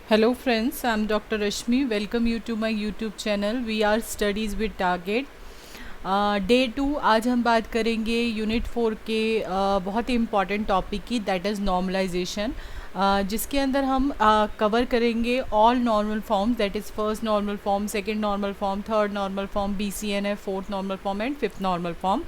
Hello friends, I'm Dr. Rashmi. Welcome you to my YouTube channel. We are Studies with Target. Day 2 आज हम बात करेंगे unit 4 के बहुत ही इम्पॉर्टेंट टॉपिक की, दैट इज़ नॉर्मलाइजेशन, जिसके अंदर हम कवर करेंगे all normal forms, that is first normal form, second normal form, third normal form, BCNF, fourth normal form and fifth normal form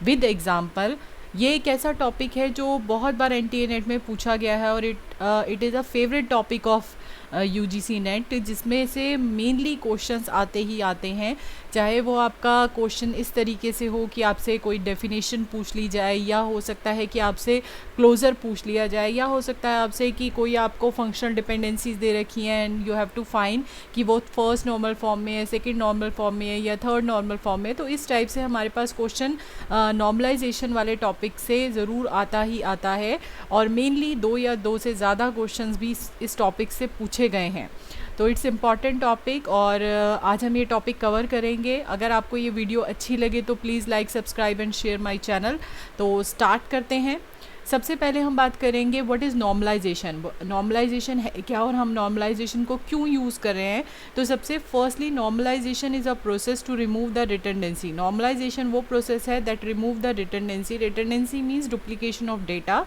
with example. ये एक ऐसा टॉपिक है जो बहुत बार NTA नेट में पूछा गया है और it is a favourite topic of UGC net, जिसमें से मेनली क्वेश्चंस आते ही आते हैं, चाहे वो आपका क्वेश्चन इस तरीके से हो कि आपसे कोई डेफिनेशन पूछ ली जाए, या हो सकता है कि आपसे क्लोज़र पूछ लिया जाए, या हो सकता है आपसे कि कोई आपको फंक्शनल डिपेंडेंसीज दे रखी हैं and you have to find कि वो फर्स्ट नॉर्मल फॉर्म में है, सेकंड नॉर्मल फॉर्म में है या थर्ड नॉर्मल फॉर्म में है। तो इस टाइप से हमारे पास क्वेश्चन नॉर्मलाइजेशन वाले टॉपिक से ज़रूर आता ही आता है, और मेनली 2 या 2 से ज़्यादा क्वेश्चंस भी इस टॉपिक से पूछे गए हैं। तो इट्स इम्पॉर्टेंट टॉपिक और आज हम ये टॉपिक कवर करेंगे। अगर आपको ये वीडियो अच्छी लगे तो please like, subscribe and share my channel. तो स्टार्ट करते हैं। सबसे पहले हम बात करेंगे व्हाट इज़ नॉर्मलाइजेशन। नॉर्मलाइजेशन है क्या और हम नॉर्मलाइजेशन को क्यों यूज़ कर रहे हैं। तो सबसे firstly normalisation is a process to remove the redundancy. Normalisation वो प्रोसेस है that remove the redundancy. Redundancy means duplication of data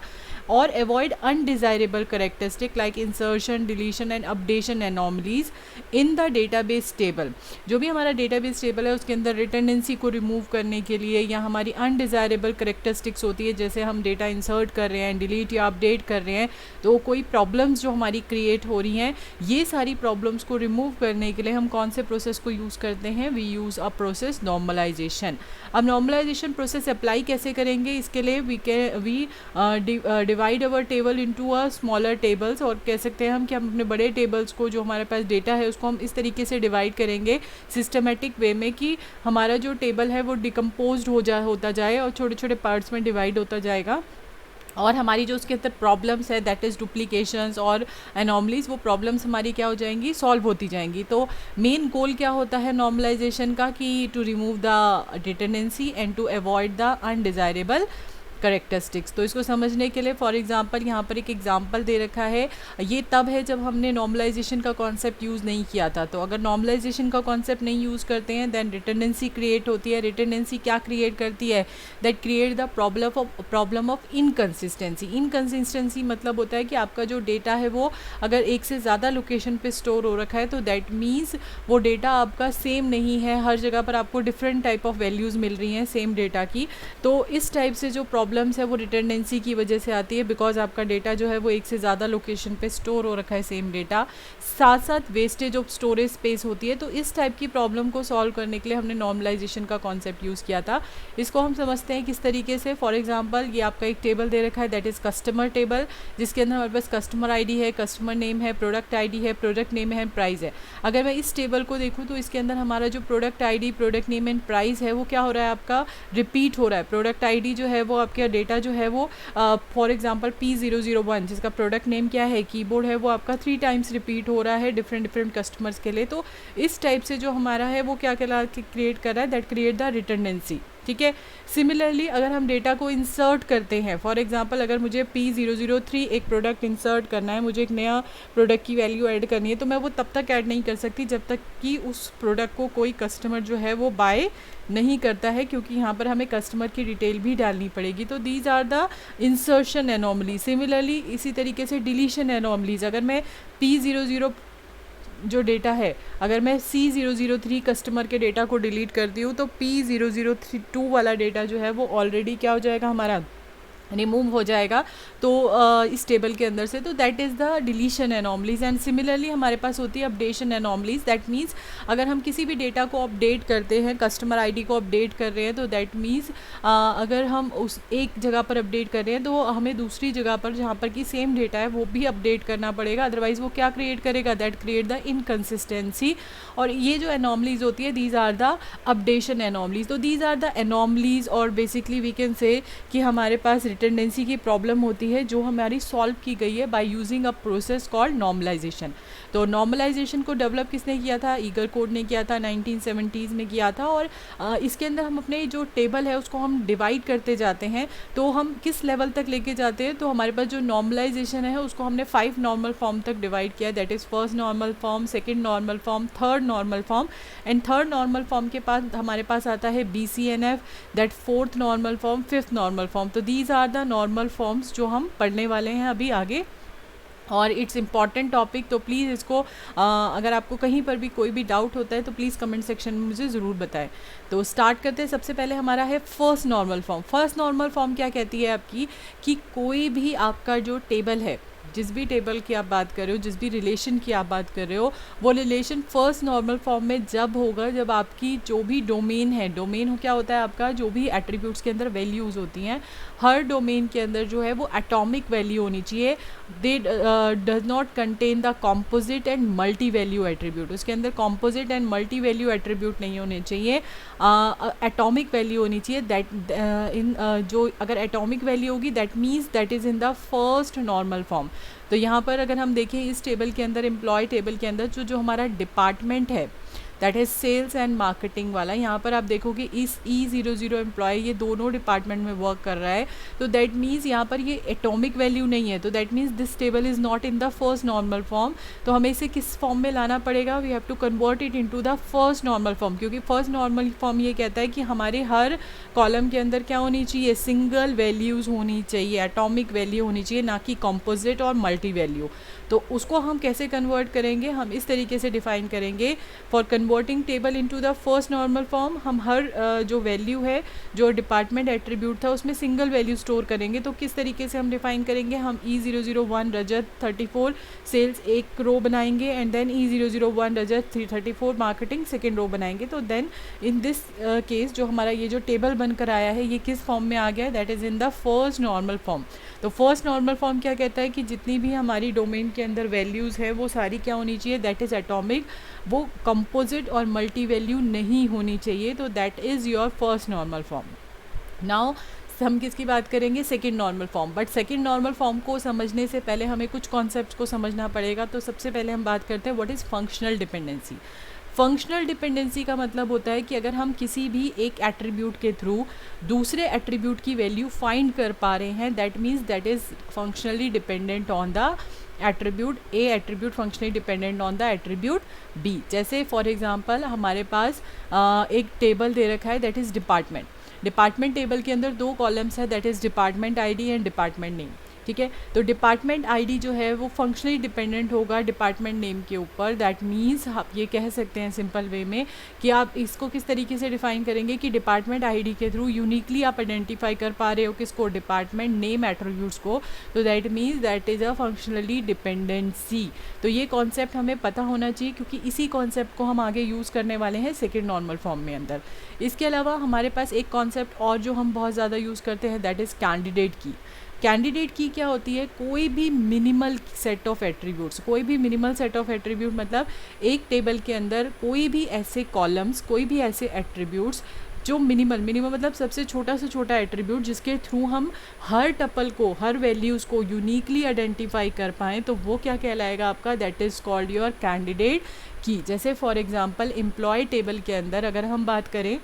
और avoid undesirable characteristic like insertion, deletion and updation anomalies in the database table. जो भी हमारा database table है उसके अंदर रिटर्डेंसी को रिमूव करने के लिए, या हमारी अनडिजायरेबल करेक्टरिस्टिक्स होती है, जैसे हम डेटा इंसर्ट कर रहे हैं, डिलीट या अपडेट कर रहे हैं, तो कोई प्रॉब्लम्स जो हमारी क्रिएट हो रही हैं, ये सारी प्रॉब्लम्स को रिमूव करने के लिए हम कौन से प्रोसेस को यूज़ करते हैं। We use a process normalization. अब नॉर्मलाइजेशन प्रोसेस अप्लाई कैसे करेंगे, इसके लिए we divide our table into a smaller tables, और कह सकते हैं हम कि हम अपने बड़े टेबल्स को, जो हमारे पास डेटा है, उसको हम इस तरीके से डिवाइड करेंगे सिस्टमेटिक वे में कि हमारा जो टेबल है वो डिकम्पोज होता जाए और छोटे छोटे पार्ट्स में डिवाइड होता जाएगा, और हमारी जो उसके अंदर प्रॉब्लम्स है दैट इज़ डुप्लीकेशंस और एनॉमलीज, वो प्रॉब्लम्स हमारी क्या हो जाएंगी, सॉल्व होती जाएंगी। तो मेन गोल क्या होता है नॉर्मलाइजेशन का, कि to remove the redundancy and to avoid the undesirable characteristics. तो इसको समझने के लिए फॉर एग्जांपल यहाँ पर एक एग्जांपल दे रखा है। ये तब है जब हमने नॉर्मलाइजेशन का कॉन्सेप्ट यूज़ नहीं किया था। तो अगर नॉर्मलाइजेशन का कॉन्सेप्ट नहीं यूज़ करते हैं देन रिटर्डेंसी क्रिएट होती है। रिटर्डेंसी क्या क्रिएट करती है, that create the problem of inconsistency. Inconsistency मतलब होता है कि आपका जो डेटा है वो अगर एक से ज़्यादा लोकेशन पे स्टोर हो रखा है तो दैट मीन्स वो डेटा आपका सेम नहीं है, हर जगह पर आपको डिफरेंट टाइप ऑफ वैल्यूज़ मिल रही हैं सेम डेटा की। तो इस टाइप से जो प्रॉब्लम्स है वो रिटर्डेंसी की वजह से आती है, बिकॉज आपका डेटा जो है वो एक से ज़्यादा लोकेशन पे स्टोर हो रखा है सेम डेटा, साथ साथ वेस्टेज ऑफ स्टोरेज स्पेस होती है। तो इस टाइप की प्रॉब्लम को सॉल्व करने के लिए हमने नॉर्मलाइजेशन का कॉन्सेप्ट यूज़ किया था। इसको हम समझते हैं किस तरीके से। फॉर एग्जांपल ये आपका एक टेबल दे रखा है दैट इज़ कस्टमर टेबल, जिसके अंदर हमारे पास कस्टमर ID है, कस्टमर नेम है, प्रोडक्ट ID है, प्रोडक्ट नेम है, प्राइस है। अगर मैं इस टेबल को देखूँ तो इसके अंदर हमारा जो product ID, product name and price है वो क्या हो रहा है, आपका रिपीट हो रहा है। प्रोडक्ट ID जो है वो आपका डेटा जो है वो फॉर एग्जांपल P001, जिसका प्रोडक्ट नेम क्या है, कीबोर्ड है, वो आपका 3 टाइम्स रिपीट हो रहा है डिफरेंट कस्टमर्स के लिए। तो इस टाइप से जो हमारा है वो क्या क्रिएट कर रहा है, दैट क्रिएट द रिटर्डेंसी। ठीक है। सिमिलरली अगर हम डेटा को इंसर्ट करते हैं, फॉर एग्जांपल अगर मुझे P003 एक प्रोडक्ट इंसर्ट करना है, मुझे एक नया प्रोडक्ट की वैल्यू ऐड करनी है, तो मैं वो तब तक ऐड नहीं कर सकती जब तक कि उस प्रोडक्ट को कोई कस्टमर जो है वो बाय नहीं करता है, क्योंकि यहाँ पर हमें कस्टमर की डिटेल भी डालनी पड़ेगी। तो these are the insertion anomaly. Similarly इसी तरीके से डिलीशन एनॉमलीज, अगर मैं P00 जो डेटा है, अगर मैं C003 कस्टमर के डेटा को डिलीट करती हूँ तो P0032 वाला डेटा जो है वो ऑलरेडी क्या हो जाएगा, हमारा रिमूव हो जाएगा। तो इस टेबल के अंदर से, तो that is the deletion anomalies. And similarly हमारे पास होती है अपडेशन एनॉमलीज। दैट मीन्स अगर हम किसी भी डेटा को अपडेट करते हैं, कस्टमर ID को अपडेट कर रहे हैं, तो दैट मीन्स अगर हम उस एक जगह पर अपडेट कर रहे हैं तो हमें दूसरी जगह पर जहाँ पर कि सेम डेटा है वो भी अपडेट करना पड़ेगा, अदरवाइज़ वो क्या क्रिएट करेगा, दैट क्रिएट द इनकन्सिस्टेंसी। और ये जो एनॉमलीज होती है these are the updation anomalies. तो दीज आर द एनॉमलीज, और बेसिकली वी कैन से कि हमारे पास टेंडेंसी की प्रॉब्लम होती है जो हमारी सॉल्व की गई है by using a process called normalization. तो नॉर्मलाइजेशन को डेवलप किसने किया था? ईगर कोड ने किया था, 1970s में किया था। और इसके अंदर हम अपने जो टेबल है उसको हम डिवाइड करते जाते हैं। तो हम किस लेवल तक लेके जाते हैं? तो हमारे पास जो नॉर्मलाइजेशन है उसको हमने 5 नॉर्मल फॉर्म तक डिवाइड किया, that is first normal form, second normal form, third normal form. And third normal form के पास हमारे पास आता है BCNF, that fourth normal form, fifth normal form. तो these are the normal forms जो हम पढ़ने वाले हैं अभी आगे, और इट्स इम्पॉर्टेंट टॉपिक। तो प्लीज़ इसको अगर आपको कहीं पर भी कोई भी डाउट होता है तो प्लीज़ कमेंट सेक्शन में मुझे ज़रूर बताएं। तो स्टार्ट करते हैं। सबसे पहले हमारा है first normal form. First normal form क्या कहती है आपकी, कि कोई भी आपका जो टेबल है, जिस भी टेबल की आप बात कर रहे हो, जिस भी रिलेशन की आप बात कर रहे हो, वो रिलेशन फर्स्ट नॉर्मल फॉर्म में जब होगा जब आपकी जो भी डोमेन है, डोमेन क्या होता है आपका, जो भी एट्रीब्यूट्स के अंदर वैल्यूज़ होती हैं, हर डोमेन के अंदर जो है वो एटॉमिक वैल्यू होनी चाहिए। दे does not contain the composite and multi value attribute. उसके अंदर composite and multi value attribute नहीं होने चाहिए, एटॉमिक वैल्यू होनी चाहिए। दैट इन जो अगर एटॉमिक वैल्यू होगी that means that is in the first normal form. तो यहाँ पर अगर हम देखें इस टेबल के अंदर, एम्प्लॉय टेबल के अंदर जो हमारा डिपार्टमेंट है that is sales and marketing वाला, यहाँ पर आप देखोगे इस E00 एम्प्लॉय ये दोनों डिपार्टमेंट में वर्क कर रहा है। तो दैट मीन्स यहाँ पर ये एटॉमिक वैल्यू नहीं है। तो that means this table is not in the first normal form. तो हमें इसे किस फॉर्म में लाना पड़ेगा? We have to convert it into the first normal form, क्योंकि फर्स्ट नॉर्मल फॉर्म ये कहता है कि हमारे हर कॉलम के अंदर क्या होनी चाहिए, सिंगल वैल्यूज़ होनी चाहिए, एटॉमिक वैल्यू होनी चाहिए, ना कि कॉम्पोजिट और मल्टी वैल्यू। तो उसको हम कैसे कन्वर्ट करेंगे? हम इस तरीके से डिफाइन करेंगे, for converting table into the first normal form हम हर जो वैल्यू है, जो डिपार्टमेंट एट्रीब्यूट था उसमें सिंगल वैल्यू स्टोर करेंगे। तो किस तरीके से हम डिफाइन करेंगे? हम E001 रजत 34 सेल्स एक रो बनाएंगे, and then E001 Rajat 34 marketing second row बनाएंगे। तो देन इन दिस केस जो हमारा ये जो टेबल बनकर आया है ये किस फॉर्म में आ गया है? That is in the first normal form. तो फर्स्ट नॉर्मल फॉर्म क्या कहता है कि जितनी भी हमारी डोमेन के अंदर वैल्यूज़ है वो सारी क्या होनी चाहिए? दैट इज़ एटॉमिक, वो कंपोजिट और मल्टी वैल्यू नहीं होनी चाहिए। तो that is your first normal form. Now हम किसकी बात करेंगे? Second normal form. But second normal form को समझने से पहले हमें कुछ कॉन्सेप्ट्स को समझना पड़ेगा। तो सबसे पहले हम बात करते हैं what is functional dependency. Functional dependency का मतलब होता है कि अगर हम किसी भी एक एट्रीब्यूट के थ्रू दूसरे एट्रीब्यूट की वैल्यू फाइंड कर पा रहे हैं, that means that is functionally dependent on the attribute A, attribute functionally dependent on the attribute B. जैसे फॉर एग्जांपल हमारे पास एक टेबल दे रखा है that is department. Department table के अंदर 2 कॉलम्स है, that is department ID and department name. ठीक है, तो डिपार्टमेंट आईडी जो है वो फंक्शनली डिपेंडेंट होगा डिपार्टमेंट नेम के ऊपर। दैट मीन्स आप ये कह सकते हैं सिंपल वे में कि आप इसको किस तरीके से डिफाइन करेंगे कि डिपार्टमेंट आईडी के थ्रू यूनिकली आप आइडेंटिफाई कर पा रहे हो किसको? डिपार्टमेंट नेम एट्रीब्यूट्स को। तो that means that is a functionally dependency. तो ये कॉन्सेप्ट हमें पता होना चाहिए, क्योंकि इसी कॉन्सेप्ट को हम आगे यूज़ करने वाले हैं सेकेंड नॉर्मल फॉर्म में अंदर। इसके अलावा हमारे पास एक कॉन्सेप्ट और जो हम बहुत ज़्यादा यूज़ करते हैं that is candidate key. Candidate की क्या होती है? कोई भी मिनिमल सेट ऑफ एट्रीब्यूट्स। कोई भी मिनिमल सेट ऑफ एट्रीब्यूट मतलब एक टेबल के अंदर कोई भी ऐसे कॉलम्स, कोई भी ऐसे एट्रीब्यूट्स जो मिनिमल मतलब सबसे छोटा से छोटा एट्रीब्यूट जिसके थ्रू हम हर टपल को, हर वैल्यूज़ को यूनिकली आइडेंटिफाई कर पाएँ, तो वो क्या कहलाएगा आपका? That is called your candidate key. जैसे फॉर एग्जांपल एम्प्लॉय टेबल के अंदर अगर हम बात करें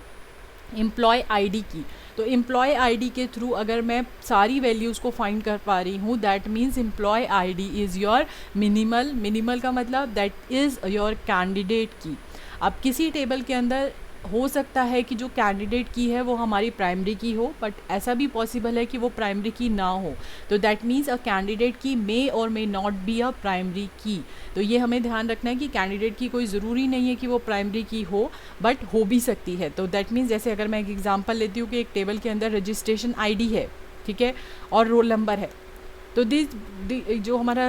एम्प्लॉय आईडी की, तो एम्प्लॉय आईडी के थ्रू अगर मैं सारी वैल्यूज़ को फाइंड कर पा रही हूँ, that means employ ID is your minimal का मतलब दैट इज़ योर कैंडिडेट की। अब किसी टेबल के अंदर हो सकता है कि जो कैंडिडेट की है वो हमारी प्राइमरी की हो, बट ऐसा भी पॉसिबल है कि वो प्राइमरी की ना हो। तो that means a candidate key may और may not be a primary key. तो ये हमें ध्यान रखना है कि कैंडिडेट की कोई ज़रूरी नहीं है कि वो प्राइमरी की हो, बट हो भी सकती है। तो दैट मीन्स जैसे अगर मैं एक एग्जांपल लेती हूँ कि एक टेबल के अंदर रजिस्ट्रेशन आईडी है, ठीक है, और रोल नंबर है, तो जो हमारा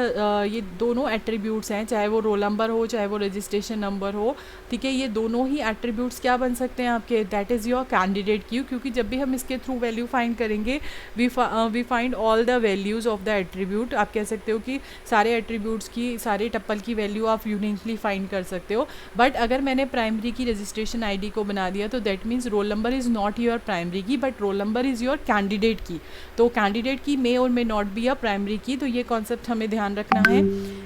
ये दोनों एट्रीब्यूट्स हैं, चाहे वो रोल नंबर हो चाहे वो रजिस्ट्रेशन नंबर हो, ठीक है, ये दोनों ही एट्रीब्यूट्स क्या बन सकते हैं आपके, दैट इज़ योर कैंडिडेट की, क्योंकि जब भी हम इसके थ्रू वैल्यू फाइंड करेंगे we find all the values of the attribute. आप कह सकते हो कि सारे एट्रीब्यूट्स की, सारे टप्पल की वैल्यू आप यूनिकली फाइंड कर सकते हो। बट अगर मैंने प्राइमरी की रजिस्ट्रेशन आईडी को बना दिया तो that means roll number is not your primary key, but roll number is your candidate key. तो कैंडिडेट की मे और may not be a primary key, तो ये कॉन्सेप्ट हमें ध्यान रखना है।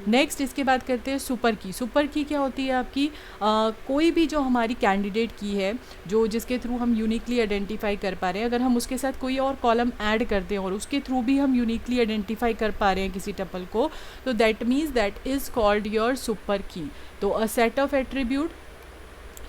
नेक्स्ट इसके बाद करते हैं सुपर की। सुपर की क्या होती है आपकी, कोई भी जो हमारी कैंडिडेट की है, जो जिसके थ्रू हम यूनिकली आइडेंटिफाई कर पा रहे हैं, अगर हम उसके साथ कोई और कॉलम ऐड करते हैं और उसके थ्रू भी हम यूनिकली आइडेंटिफाई कर पा रहे हैं किसी टपल को, तो that means that is called your super key. तो अ सेट ऑफ एट्रीब्यूट,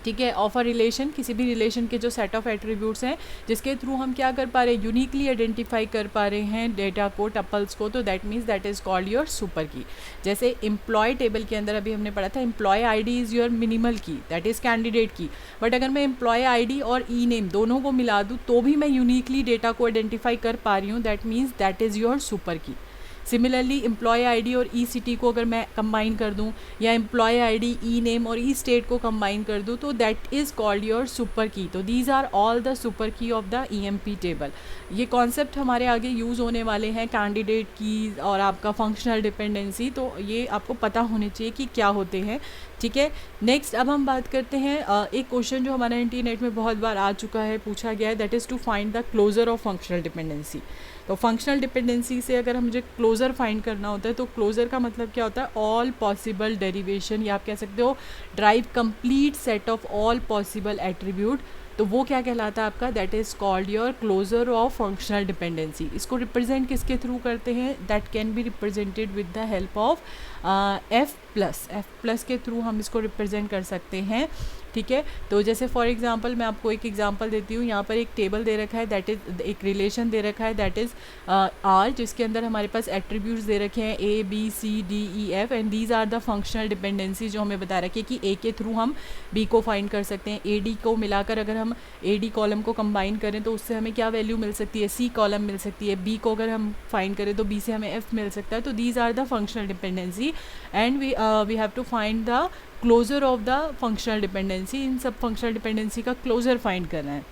ठीक है, ऑफ अ रिलेशन, किसी भी रिलेशन के जो सेट ऑफ एट्रीब्यूट्स हैं जिसके थ्रू हम क्या कर पा रहे हैं, यूनिकली आइडेंटिफाई कर पा रहे हैं डेटा को, टपल्स को, तो that means that is called your super की। जैसे एम्प्लॉय टेबल के अंदर अभी हमने पढ़ा था, employ ID is your minimal key, that is candidate key. But अगर मैं एम्प्लॉय आईडी और ई नेम दोनों को मिला दूँ तो भी मैं यूनिकली डेटा को आइडेंटिफाई कर पा रही हूँ, that means that is your super की। सिमिलरली एम्प्लॉय आईडी और ई सिटी को अगर मैं कंबाइन कर दूं, या एम्प्लॉय आईडी, ई नेम और ई स्टेट को कंबाइन कर दूं, तो that is called your super key. तो these are all the super key of the EMP table. ये कॉन्सेप्ट हमारे आगे यूज़ होने वाले हैं, कैंडिडेट की और आपका फंक्शनल डिपेंडेंसी, तो ये आपको पता होने चाहिए कि क्या होते हैं, ठीक है। नेक्स्ट अब हम बात करते हैं एक क्वेश्चन जो हमारा इंटरनेट में बहुत बार आ चुका है, पूछा गया है, that is to find the closure of functional dependency. तो फंक्शनल डिपेंडेंसी से अगर हम मुझे क्लोजर फाइंड करना होता है, तो क्लोजर का मतलब क्या होता है, ऑल पॉसिबल डेरिवेशन, या आप कह सकते हो drive complete set of all possible attribute. तो वो क्या कहलाता है आपका, that is called your closure of functional dependency. इसको रिप्रेजेंट किसके थ्रू करते हैं, that can be represented with the help of F plus के थ्रू हम इसको रिप्रेजेंट कर सकते हैं, ठीक है। तो जैसे फॉर एग्जांपल मैं आपको एक एग्जांपल देती हूँ, यहाँ पर एक टेबल दे रखा है, दैट इज़ एक रिलेशन दे रखा है, दैट इज़ आर, जिसके अंदर हमारे पास एट्रीब्यूट्स दे रखे हैं A B C D E F, and these are the functional dependency जो हमें बता रखे हैं कि ए के थ्रू हम बी को फाइंड कर सकते हैं। ए डी को मिलाकर अगर हम ए डी कॉलम को कंबाइन करें तो उससे हमें क्या वैल्यू मिल सकती है, सी कॉलम मिल सकती है। बी को अगर हम फाइंड करें तो बी से हमें एफ मिल सकता है। तो these are the functional dependency, and we have to find the closure of the functional dependency. इन सब फंक्शनल डिपेंडेंसी का क्लोजर फाइंड करना है।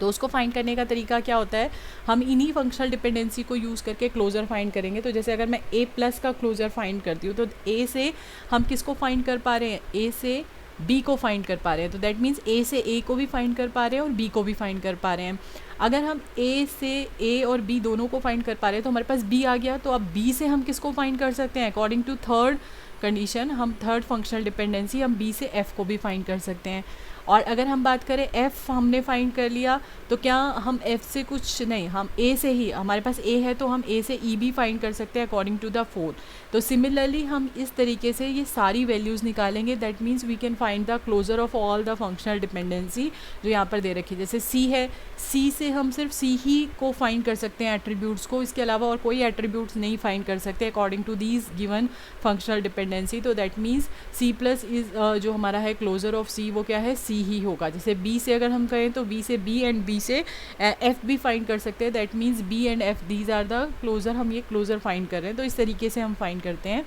तो उसको फाइंड करने का तरीका क्या होता है, हम इन्हीं फंक्शनल डिपेंडेंसी को यूज़ करके क्लोजर फाइंड करेंगे। तो जैसे अगर मैं ए प्लस का क्लोजर फाइंड करती हूँ, तो ए से हम किसको फाइंड कर पा रहे हैं, ए से बी को फाइंड कर पा रहे हैं। तो दैट मीन्स ए से ए को भी फाइंड कर पा रहे हैं और बी को भी फाइंड कर पा रहे हैं। अगर हम ए से ए और बी दोनों को फाइंड कर पा रहे हैं तो हमारे पास बी आ गया। तो अब बी से हम किसको फाइंड कर सकते हैं, अकॉर्डिंग टू थर्ड कंडीशन, हम थर्ड फंक्शनल डिपेंडेंसी, हम बी से एफ को भी फाइंड कर सकते हैं। और अगर हम बात करें एफ़ हमने फाइंड कर लिया, तो क्या हम एफ़ से कुछ नहीं, हम ए से ही, हमारे पास ए है तो हम ए से ई भी फाइंड कर सकते हैं अकॉर्डिंग टू द फोर। तो सिमिलरली हम इस तरीके से ये सारी वैल्यूज़ निकालेंगे, that means we can find the closure of all the functional dependency जो यहाँ पर दे रखी है। जैसे सी है, सी से हम सिर्फ सी ही को फाइंड कर सकते हैं एट्रीब्यूट्स को, इसके अलावा और कोई एट्रीब्यूट्स नहीं फाइंड कर सकते according to these given functional dependency. तो that means C plus is जो हमारा है क्लोजर ऑफ सी, वो क्या है, सी ही होगा। जैसे बी से अगर हम कहें तो बी से बी एंड बी से एफ भी फाइंड कर सकते हैं, that means B and F these are the closure, हम ये क्लोजर फाइंड कर रहे हैं। तो इस तरीके से हम फाइंड करते हैं।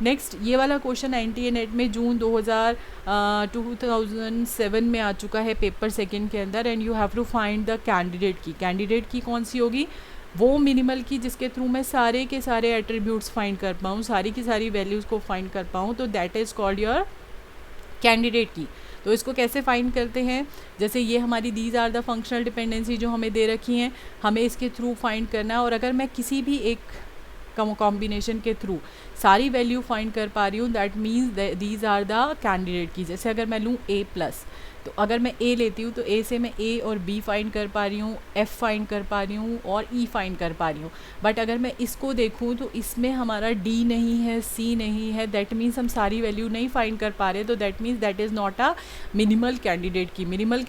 नेक्स्ट ये वाला क्वेश्चन 98 नेट में जून 2007 में आ चुका है पेपर सेकंड के अंदर, and you have to find the candidate key. Candidate key कौन सी होगी, वो मिनिमल की जिसके थ्रू मैं सारे के सारे एट्रीब्यूट्स फाइंड कर पाऊँ, सारी की सारी वैल्यूज़ को फाइंड कर पाऊँ, तो that is called your candidate key. तो इसको कैसे फाइंड करते हैं, जैसे ये हमारी these are the functional dependency जो हमें दे रखी हैं, हमें इसके थ्रू फाइंड करना है। और अगर मैं किसी भी एक कॉम्बिनेशन के थ्रू सारी वैल्यू फाइंड कर पा रही हूँ, that means these are the candidate key. जैसे अगर मैं लूँ ए प्लस, तो अगर मैं ए लेती हूँ तो ए से मैं ए और बी फाइंड कर पा रही हूँ, एफ फाइंड कर पा रही हूँ और ई फाइंड कर पा रही हूँ। बट अगर मैं इसको देखूँ तो इसमें हमारा डी नहीं है, सी नहीं है, दैट मीन्स हम सारी वैल्यू नहीं फाइंड कर पा रहे। तो that means that is not a minimal candidate की। मिनिमल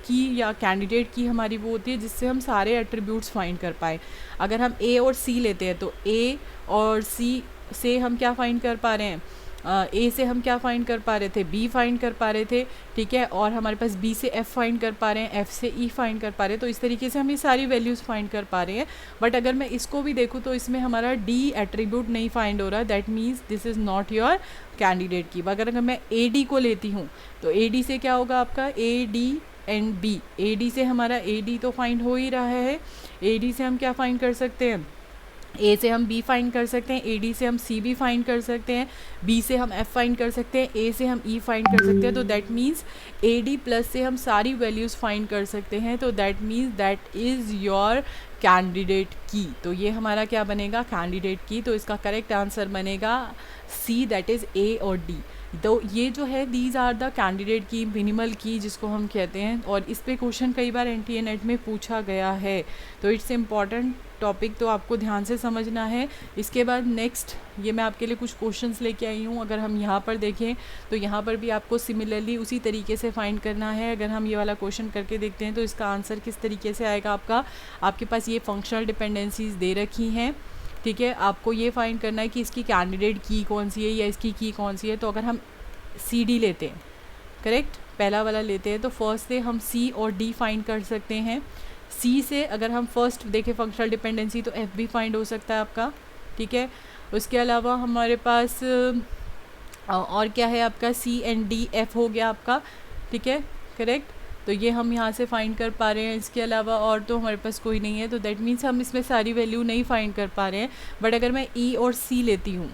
की या कैंडिडेट की हमारी वो होती है जिससे हम सारे एट्रीब्यूट्स फाइंड कर पाए। अगर हम ए और सी लेते हैं तो ए और सी से हम क्या फाइंड कर पा रहे हैं, ए से हम क्या फाइंड कर पा रहे थे, बी फाइंड कर पा रहे थे, ठीक है, और हमारे पास बी से एफ फाइंड कर पा रहे हैं, एफ से ई फाइंड कर पा रहे हैं। तो इस तरीके से हम ये सारी वैल्यूज़ फाइंड कर पा रहे हैं। बट अगर मैं इसको भी देखूँ तो इसमें हमारा डी एट्रीब्यूट नहीं फाइंड हो रहा, that means this is not your candidate की। अगर मैं ए डी को लेती हूँ तो ए डी से क्या होगा आपका, A D and B. A D से हमारा ए डी तो फाइंड हो ही रहा है, ए डी से हम क्या फाइंड कर सकते हैं, ए से हम बी फाइंड कर सकते हैं, ए डी से हम सी बी फाइंड कर सकते हैं, बी से हम एफ फाइंड कर सकते हैं, ए से हम ई फाइंड कर सकते हैं। तो that means A D plus से हम सारी वैल्यूज़ फाइंड कर सकते हैं। तो that means that is your candidate key. तो ये हमारा क्या बनेगा, कैंडिडेट की। तो इसका करेक्ट आंसर बनेगा सी, दैट इज़ ए और डी। तो ये जो है दीज आर द कैंडिडेट की, मिनिमल की जिसको हम कहते हैं, और इस पे क्वेश्चन कई बार एनटीए नेट में पूछा गया है। तो इट्स इम्पॉर्टेंट टॉपिक, तो आपको ध्यान से समझना है। इसके बाद नेक्स्ट ये मैं आपके लिए कुछ क्वेश्चंस लेके आई हूँ। अगर हम यहाँ पर देखें तो यहाँ पर भी आपको सिमिलरली उसी तरीके से फाइंड करना है। अगर हम ये वाला क्वेश्चन करके देखते हैं तो इसका आंसर किस तरीके से आएगा आपका, आपके पास ये फंक्शनल डिपेंडेंसीज दे रखी हैं, ठीक है। आपको ये फाइंड करना है कि इसकी कैंडिडेट की कौन सी है या इसकी की कौन सी है। तो अगर हम सी डी लेते हैं, करेक्ट, पहला वाला लेते हैं, तो फर्स्ट से हम सी और डी फाइंड कर सकते हैं। सी से अगर हम फर्स्ट देखें फंक्शनल डिपेंडेंसी तो एफ भी फाइंड हो सकता है आपका, ठीक है। उसके अलावा हमारे पास और क्या है आपका, सी एंड डी एफ हो गया आपका, ठीक है, करेक्ट। तो ये हम यहाँ से फाइंड कर पा रहे हैं। इसके अलावा और तो हमारे पास कोई नहीं है। तो दैट मीन्स हम इसमें सारी वैल्यू नहीं फाइंड कर पा रहे हैं। बट अगर मैं ई और सी लेती हूँ,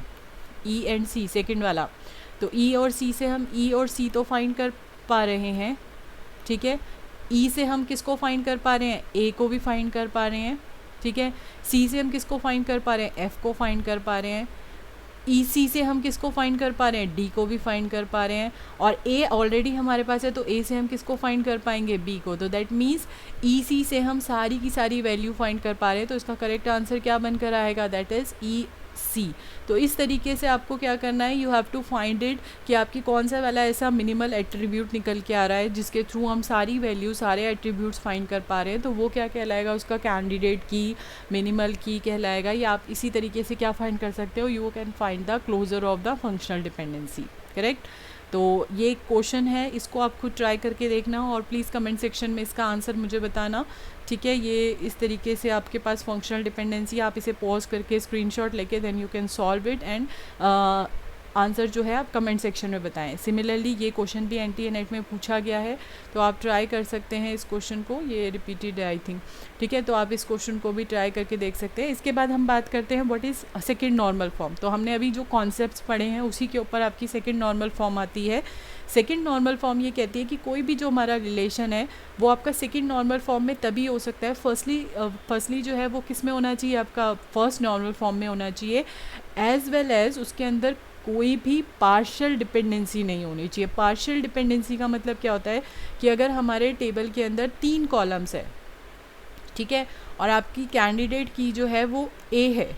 ई एंड सी सेकेंड वाला, तो ई और सी से हम ई और सी तो फाइंड कर पा रहे हैं, ठीक है। ई से हम किसको फाइंड कर पा रहे हैं, ए को भी फाइंड कर पा रहे हैं, ठीक है। सी से हम किसको फाइंड कर पा रहे हैं, एफ को फाइंड कर पा रहे हैं। ई सी से हम किसको फाइंड कर पा रहे हैं, डी को भी फाइंड कर पा रहे हैं। और ए ऑलरेडी हमारे पास है तो ए से हम किसको फाइंड कर पाएंगे, बी को। तो दैट मीन्स ई सी से हम सारी की सारी वैल्यू फाइंड कर पा रहे हैं। तो इसका करेक्ट आंसर क्या बनकर आएगा, दैट इज़ ई सी। तो इस तरीके से आपको क्या करना है, you have to find it कि आपकी कौन सा वाला ऐसा मिनिमल एट्रीब्यूट निकल के आ रहा है जिसके थ्रू हम सारी वैल्यू सारे एट्रीब्यूट्स फाइंड कर पा रहे हैं। तो वो क्या कहलाएगा, उसका कैंडिडेट की, मिनिमल की कहलाएगा। या आप इसी तरीके से क्या फाइंड कर सकते हो, you can find the closure of the functional dependency, correct. तो ये क्वेश्चन है, इसको आप खुद ट्राई करके देखना और प्लीज़ कमेंट सेक्शन में इसका आंसर मुझे बताना, ठीक है। ये इस तरीके से आपके पास फंक्शनल डिपेंडेंसी, आप इसे पॉज करके स्क्रीनशॉट लेके then you can solve it and answer जो है आप कमेंट सेक्शन में बताएं। सिमिलरली ये क्वेश्चन भी एनटीए नेट में पूछा गया है, तो आप ट्राई कर सकते हैं इस क्वेश्चन को, ये रिपीटेड है आई थिंक, ठीक है। तो आप इस क्वेश्चन को भी ट्राई करके देख सकते हैं। इसके बाद हम बात करते हैं what is second normal form. तो हमने अभी जो कॉन्सेप्ट्स पढ़े हैं उसी के ऊपर आपकी सेकंड नॉर्मल फॉर्म आती है। सेकंड नॉर्मल फॉर्म ये कहती है कि कोई भी जो हमारा रिलेशन है वो आपका सेकंड नॉर्मल फॉर्म में तभी हो सकता है, फर्स्टली जो है वो किस में होना चाहिए, आपका फर्स्ट नॉर्मल फॉर्म में होना चाहिए, एज वेल एज उसके अंदर कोई भी पार्शियल डिपेंडेंसी नहीं होनी चाहिए। पार्शियल डिपेंडेंसी का मतलब क्या होता है कि अगर हमारे टेबल के अंदर 3 कॉलम्स है, ठीक है, और आपकी कैंडिडेट की जो है वो ए है,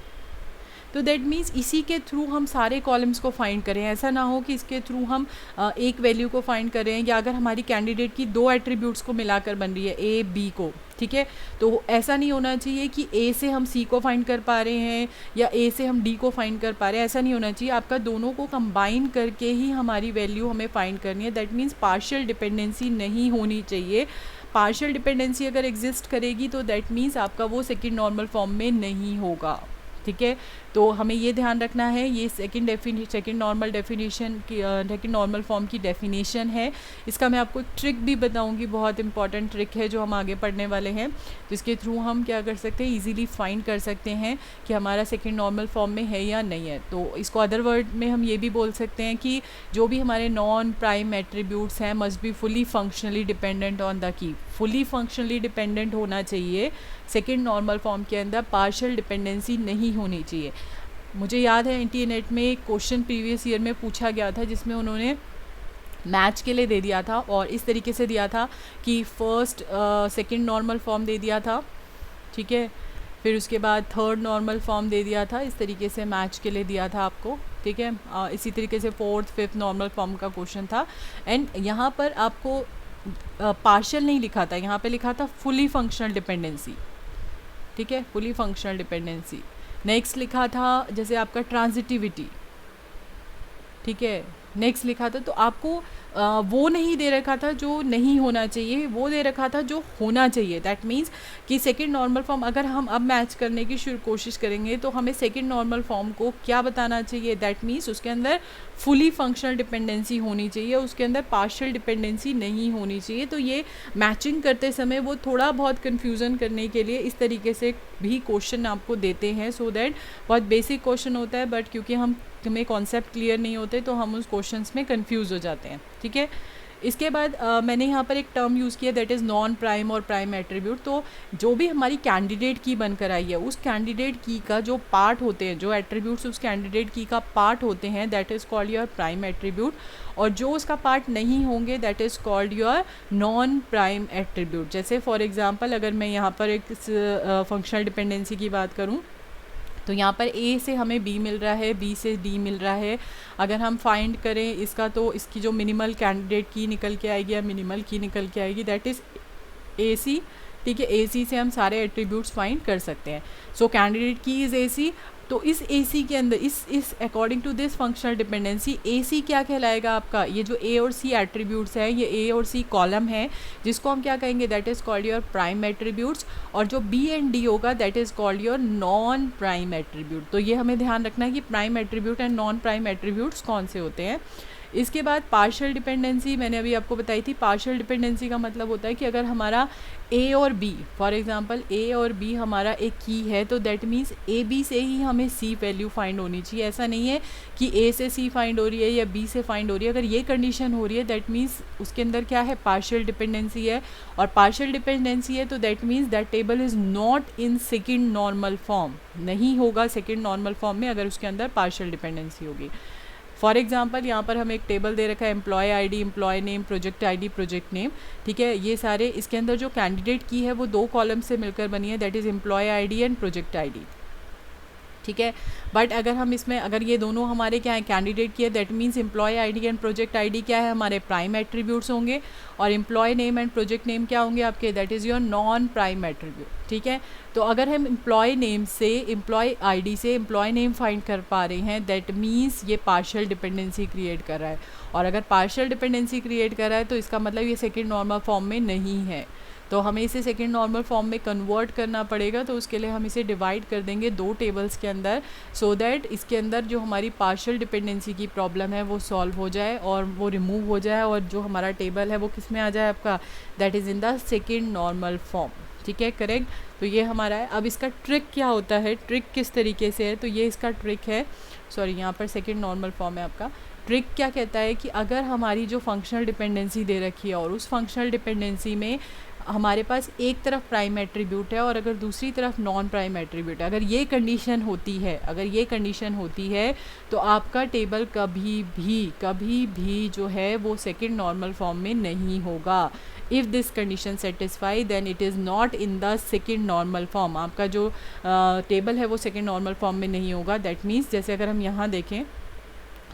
तो दैट मीन्स इसी के थ्रू हम सारे कॉलम्स को फाइंड करें। ऐसा ना हो कि इसके थ्रू हम एक वैल्यू को फाइंड करें, या अगर हमारी कैंडिडेट की 2 एट्रीब्यूट्स को मिलाकर बन रही है, ए बी को, ठीक है, तो ऐसा नहीं होना चाहिए कि ए से हम सी को फाइंड कर पा रहे हैं या ए से हम डी को फाइंड कर पा रहे हैं, ऐसा नहीं होना चाहिए। आपका दोनों को कंबाइन करके ही हमारी वैल्यू हमें फाइंड करनी है। दैट मीन्स पार्शियल डिपेंडेंसी नहीं होनी चाहिए। पार्शियल डिपेंडेंसी अगर एग्जिस्ट करेगी तो दैट मीन्स आपका वो सेकेंड नॉर्मल फॉर्म में नहीं होगा, ठीक है। तो हमें ये ध्यान रखना है, ये सेकंड नॉर्मल डेफिनेशन की, सेकंड नॉर्मल फॉर्म की डेफिनेशन है। इसका मैं आपको एक ट्रिक भी बताऊंगी, बहुत इंपॉर्टेंट ट्रिक है जो हम आगे पढ़ने वाले हैं। तो इसके थ्रू हम क्या कर सकते हैं, इजीली फाइंड कर सकते हैं कि हमारा सेकंड नॉर्मल फॉर्म में है या नहीं है। तो इसको अदर वर्ड में हम ये भी बोल सकते हैं कि जो भी हमारे नॉन प्राइम एट्रीब्यूट्स हैं must be fully functionally dependent on the key. Fully functionally dependent होना चाहिए, सेकेंड नॉर्मल फॉर्म के अंदर पार्शियल डिपेंडेंसी नहीं होनी चाहिए। मुझे याद है एनटीए नेट में एक क्वेश्चन प्रीवियस ईयर में पूछा गया था जिसमें उन्होंने मैच के लिए दे दिया था और इस तरीके से दिया था कि फर्स्ट सेकंड नॉर्मल फॉर्म दे दिया था, ठीक है, फिर उसके बाद थर्ड नॉर्मल फॉर्म दे दिया था, इस तरीके से मैच के लिए दिया था आपको, ठीक है। इसी तरीके से फोर्थ फिफ्थ नॉर्मल फॉर्म का क्वेश्चन था। एंड यहाँ पर आपको पार्शियल नहीं लिखा था, यहाँ पे लिखा था फुली फंक्शनल डिपेंडेंसी, ठीक है, फुली फंक्शनल डिपेंडेंसी। नेक्स्ट लिखा था जैसे आपका ट्रांजिटिविटी, ठीक है। नेक्स्ट लिखा था तो आपको वो नहीं दे रखा था जो नहीं होना चाहिए, वो दे रखा था जो होना चाहिए। दैट मीन्स कि सेकंड नॉर्मल फॉर्म अगर हम अब मैच करने की कोशिश करेंगे तो हमें सेकंड नॉर्मल फॉर्म को क्या बताना चाहिए, दैट मीन्स उसके अंदर फुली फंक्शनल डिपेंडेंसी होनी चाहिए, उसके अंदर पार्शियल डिपेंडेंसी नहीं होनी चाहिए। तो ये मैचिंग करते समय वो थोड़ा बहुत कन्फ्यूज़न करने के लिए इस तरीके से भी क्वेश्चन आपको देते हैं, सो दैट बहुत बेसिक क्वेश्चन होता है बट क्योंकि हमें कॉन्सेप्ट क्लियर नहीं होते तो हम उस क्वेश्चंस में कंफ्यूज हो जाते हैं। ठीक है। इसके बाद मैंने यहाँ पर एक टर्म यूज़ किया दैट इज़ नॉन प्राइम और प्राइम एट्रीब्यूट। तो जो भी हमारी कैंडिडेट की बनकर आई है उस कैंडिडेट की का जो पार्ट होते हैं, जो एट्रीब्यूट्स उस कैंडिडेट की का पार्ट होते हैं that is called your prime attribute, और जो उसका पार्ट नहीं होंगे that is called your non prime attribute. जैसे फॉर एग्जांपल अगर मैं यहाँ पर एक फंक्शनल डिपेंडेंसी की बात करूँ तो यहाँ पर A से हमें B मिल रहा है, B से D मिल रहा है। अगर हम फाइंड करें इसका तो इसकी जो मिनिमल कैंडिडेट की निकल के आएगी या मिनिमल की निकल के आएगी दैट इज़ AC। ठीक है, AC से हम सारे एट्रीब्यूट्स फाइंड कर सकते हैं। So candidate key is AC। तो इस AC के अंदर इस according to this functional dependency AC क्या कहलाएगा आपका, ये जो A और C एट्रीब्यूट्स हैं, ये A और C कॉलम है जिसको हम क्या कहेंगे that is called your prime attributes, और जो B एंड D होगा that is called your non prime attribute. तो ये हमें ध्यान रखना है कि prime attribute and non prime attributes कौन से होते हैं। इसके बाद पार्शियल डिपेंडेंसी मैंने अभी आपको बताई थी। पार्शियल डिपेंडेंसी का मतलब होता है कि अगर हमारा A और B, फॉर एग्जांपल A और B हमारा एक की है तो दैट मीन्स A B से ही हमें C वैल्यू फाइंड होनी चाहिए। ऐसा नहीं है कि A से C फाइंड हो रही है या B से फाइंड हो रही है। अगर ये कंडीशन हो रही है दैट मीन्स उसके अंदर क्या है, पार्शियल डिपेंडेंसी है, और पार्शियल डिपेंडेंसी है तो that means that table is not in second normal form, नहीं होगा सेकेंड नॉर्मल फॉर्म में अगर उसके अंदर पार्शियल डिपेंडेंसी होगी। फॉर एग्जाम्पल यहाँ पर हमें एक टेबल दे रखा है employ ID, employ name, project ID, project name. ठीक है, ये सारे इसके अंदर जो कैंडिडेट की है वो दो कॉलम से मिलकर बनी है that is employ ID and project ID. ठीक है, बट अगर हम इसमें अगर ये दोनों हमारे क्या है कैंडिडेट की है that means employ ID and project ID क्या है, हमारे प्राइम एट्रीब्यूट्स होंगे, और employ name and project name क्या होंगे आपके, that is your non prime attribute. ठीक है, तो अगर हम एम्प्लॉय नेम से एम्प्लॉय आईडी से एम्प्लॉय नेम फाइंड कर पा रहे हैं दैट मीन्स ये पार्शियल डिपेंडेंसी क्रिएट कर रहा है, और अगर पार्शियल डिपेंडेंसी क्रिएट कर रहा है तो इसका मतलब ये सेकेंड नॉर्मल फॉर्म में नहीं है। तो हमें इसे सेकेंड नॉर्मल फॉर्म में कन्वर्ट करना पड़ेगा, तो उसके लिए हम इसे डिवाइड कर देंगे दो टेबल्स के अंदर, सो दैट इसके अंदर जो हमारी पार्शियल डिपेंडेंसी की प्रॉब्लम है वो सॉल्व हो जाए और वो रिमूव हो जाए, और जो हमारा टेबल है वो किस में आ जाए आपका, that is in the second normal form. ठीक है, करेक्ट। तो ये हमारा है। अब इसका ट्रिक क्या होता है, ट्रिक किस तरीके से है, तो ये इसका ट्रिक है, सॉरी यहाँ पर सेकेंड नॉर्मल फॉर्म है आपका। ट्रिक क्या कहता है कि अगर हमारी जो फंक्शनल डिपेंडेंसी दे रखी है और उस फंक्शनल डिपेंडेंसी में हमारे पास एक तरफ प्राइम एट्रीब्यूट है और अगर दूसरी तरफ नॉन प्राइम एट्रीब्यूट है, अगर ये कंडीशन होती है तो आपका टेबल कभी भी जो है वो सेकेंड नॉर्मल फॉर्म में नहीं होगा। If this condition satisfy then it is not in the second normal form. आपका जो टेबल है वो सेकेंड नॉर्मल फॉर्म में नहीं होगा। दैट मीन्स जैसे अगर हम यहाँ देखें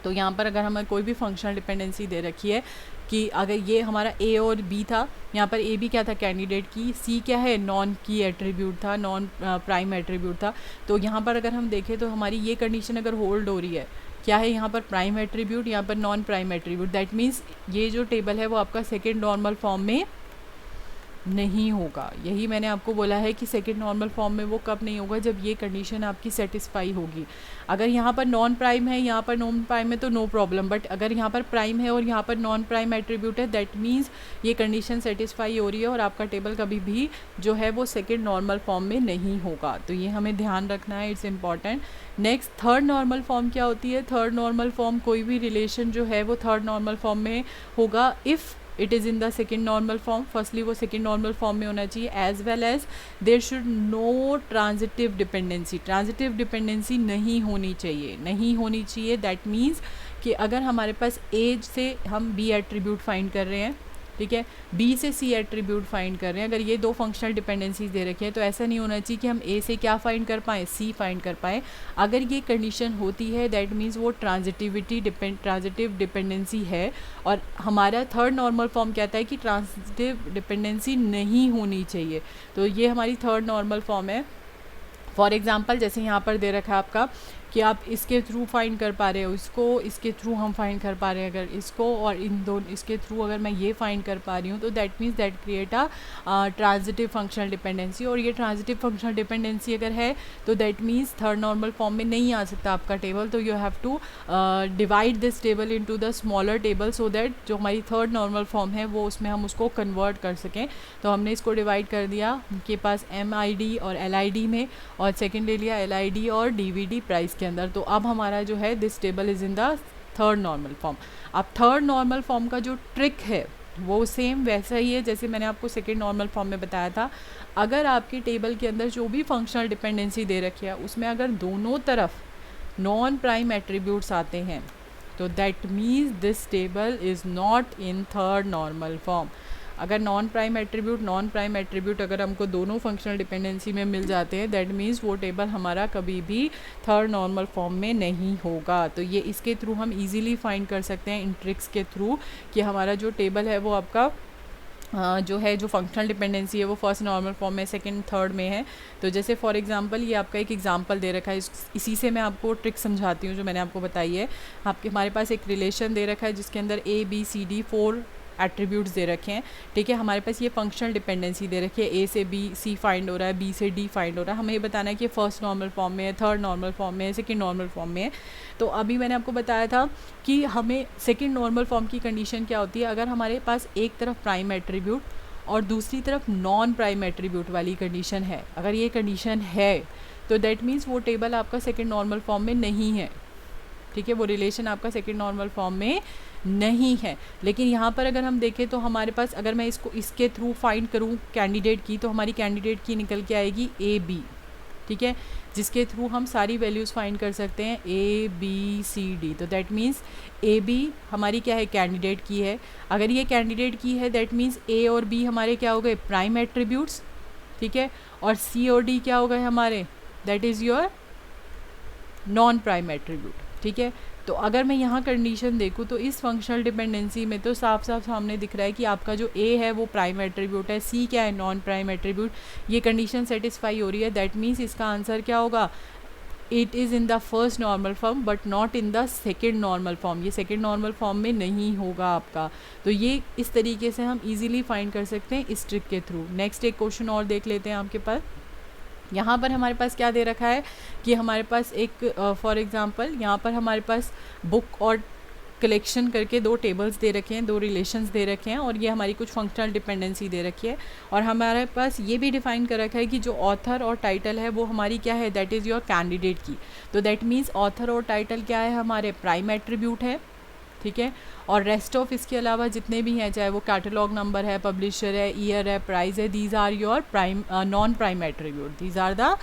तो यहाँ पर अगर हमें कोई भी फंक्शनल डिपेंडेंसी दे रखी है कि अगर ये हमारा A और B था, यहाँ पर A भी क्या था कैंडिडेट की, C क्या है नॉन की एट्रीब्यूट था, नॉन प्राइम एट्रीब्यूट था। तो यहाँ पर अगर हम देखें तो हमारी ये कंडीशन अगर होल्ड हो रही है, क्या है यहाँ पर प्राइम एट्रीब्यूट, यहाँ पर non prime attribute, that means ये जो टेबल है वो आपका सेकेंड नॉर्मल फॉर्म में नहीं होगा। यही मैंने आपको बोला है कि सेकेंड नॉर्मल फॉर्म में वो कब नहीं होगा, जब ये कंडीशन आपकी सेटिस्फाई होगी। अगर यहाँ पर नॉन प्राइम है, यहाँ पर नॉन प्राइम है तो नो प्रॉब्लम, बट अगर यहाँ पर प्राइम है और यहाँ पर नॉन प्राइम एट्रीब्यूट है दैट मीन्स ये कंडीशन सेटिस्फाई हो रही है और आपका टेबल कभी भी जो है वो सेकेंड नॉर्मल फॉर्म में नहीं होगा। तो ये हमें ध्यान रखना है, it's important. Next third normal form क्या होती है, थर्ड नॉर्मल फॉर्म कोई भी रिलेशन जो है वो थर्ड नॉर्मल फॉर्म में होगा if it is in the second normal form. Firstly वो सेकेंड नॉर्मल फॉर्म में होना चाहिए, as well as there should no transitive dependency. Transitive dependency नहीं होनी चाहिए। दैट मीन्स कि अगर हमारे पास एज से हम B एट्रीब्यूट फाइंड कर रहे हैं, ठीक है, B से C एट्रीब्यूट फाइंड कर रहे हैं, अगर ये दो फंक्शनल डिपेंडेंसीज दे रखी है तो ऐसा नहीं होना चाहिए कि हम A से क्या फाइंड कर पाएँ, C फाइंड कर पाएँ। अगर ये कंडीशन होती है दैट मीन्स वो ट्रांजिटिव डिपेंडेंसी है, और हमारा थर्ड नॉर्मल फॉर्म कहता है कि ट्रांजिटिव डिपेंडेंसी नहीं होनी चाहिए। तो ये हमारी थर्ड नॉर्मल फॉर्म है। फॉर एग्जाम्पल जैसे यहाँ पर दे रखा है आपका कि आप इसके थ्रू फाइंड कर पा रहे हो इसको, इसके थ्रू हम फाइंड कर पा रहे हैं अगर इसको, और इन दोनों इसके थ्रू अगर मैं ये फाइंड कर पा रही हूँ, तो that means that create a transitive functional dependency. और ये ट्रांजिटिव फंक्शनल डिपेंडेंसी अगर है तो that means third normal form में नहीं आ सकता आपका टेबल। तो you have to divide this table into the smaller table so that जो हमारी थर्ड नॉर्मल फॉर्म है वो उसमें हम उसको कन्वर्ट कर सकें। तो हमने इसको डिवाइड कर दिया उनके पास MID और LID में, और सेकंड ले लिया LID और DVD प्राइस के अंदर। तो अब हमारा जो है this table is in the third normal form. अब थर्ड नॉर्मल फॉर्म का जो ट्रिक है वो सेम वैसा ही है जैसे मैंने आपको सेकंड नॉर्मल फॉर्म में बताया था। अगर आपकी टेबल के अंदर जो भी फंक्शनल डिपेंडेंसी दे रखी है उसमें अगर दोनों तरफ नॉन प्राइम एट्रीब्यूट्स आते हैं तो that means this table is not in third normal form. अगर नॉन प्राइम एट्रीब्यूट अगर हमको दोनों फंक्शनल डिपेंडेंसी में मिल जाते हैं दैट मीन्स वो टेबल हमारा कभी भी थर्ड नॉर्मल फॉर्म में नहीं होगा। तो ये इसके थ्रू हम इजीली फाइंड कर सकते हैं इन ट्रिक्स के थ्रू कि हमारा जो टेबल है वो आपका जो है जो फंक्शनल डिपेंडेंसी है वो फर्स्ट नॉर्मल फॉर्म में, सेकंड थर्ड में है। तो जैसे फॉर एग्जांपल ये आपका एक एग्जांपल दे रखा है, इसी से मैं आपको ट्रिक समझाती हूँ जो मैंने आपको बताई है। आपके हमारे पास एक रिलेशन दे रखा है जिसके अंदर ABCD 4 एट्रीब्यूट्स दे रखे हैं, ठीक है। हमारे पास ये फंक्शनल डिपेंडेंसी दे रखी है, A से B C फाइंड हो रहा है, B से D फाइंड हो रहा है। हमें ये बताना है कि फर्स्ट नॉर्मल फॉर्म में है, थर्ड नॉर्मल फॉर्म में है, सेकंड नॉर्मल फॉर्म में है। तो अभी मैंने आपको बताया था कि हमें सेकंड नॉर्मल फॉर्म की कंडीशन क्या होती है, अगर हमारे पास एक तरफ प्राइम एट्रीब्यूट और दूसरी तरफ नॉन प्राइम एट्रीब्यूट वाली कंडीशन है, अगर ये कंडीशन है तो दैट मीन्स वो टेबल आपका सेकंड नॉर्मल फॉर्म में नहीं है, ठीक है। वो रिलेशन आपका सेकंड नॉर्मल फॉर्म में नहीं है। लेकिन यहाँ पर अगर हम देखें तो हमारे पास अगर मैं इसको इसके थ्रू फाइंड करूँ कैंडिडेट की, तो हमारी कैंडिडेट की निकल के आएगी AB, ठीक है, जिसके थ्रू हम सारी वैल्यूज़ फाइंड कर सकते हैं ABCD। तो दैट मीन्स AB हमारी क्या है, कैंडिडेट की है। अगर ये कैंडिडेट की है दैट मीन्स A और B हमारे क्या हो गए, प्राइम एट्रीब्यूट्स, ठीक है, और C और D क्या हो गए हमारे, that is your non prime attribute, ठीक है। तो अगर मैं यहाँ कंडीशन देखूँ तो इस फंक्शनल डिपेंडेंसी में तो साफ साफ सामने दिख रहा है कि आपका जो A है वो प्राइम एट्रीब्यूट है, C क्या है, नॉन प्राइम एट्रीब्यूट। ये कंडीशन सेटिस्फाई हो रही है, दैट मीन्स इसका आंसर क्या होगा, it is in the first normal form but not in the second normal form. ये सेकेंड नॉर्मल फॉर्म में नहीं होगा आपका। तो ये इस तरीके से हम ईजिली फाइंड कर सकते हैं इस ट्रिक के थ्रू। नेक्स्ट एक क्वेश्चन और देख लेते हैं आपके पास। यहाँ पर हमारे पास क्या दे रखा है कि हमारे पास एक फॉर एग्जांपल यहाँ पर हमारे पास बुक और कलेक्शन करके दो टेबल्स दे रखे हैं, दो रिलेशंस दे रखे हैं, और ये हमारी कुछ फंक्शनल डिपेंडेंसी दे रखी है। और हमारे पास ये भी डिफाइन कर रखा है कि जो ऑथर और टाइटल है वो हमारी क्या है, that is your candidate key. तो दैट मीन्स ऑथर और टाइटल क्या है, हमारे प्राइम एट्रीब्यूट है, ठीक है। और रेस्ट ऑफ इसके अलावा जितने भी हैं, चाहे वो कैटलॉग नंबर है, पब्लिशर है, ईयर है, प्राइस है, these are your prime non prime attribute, these are the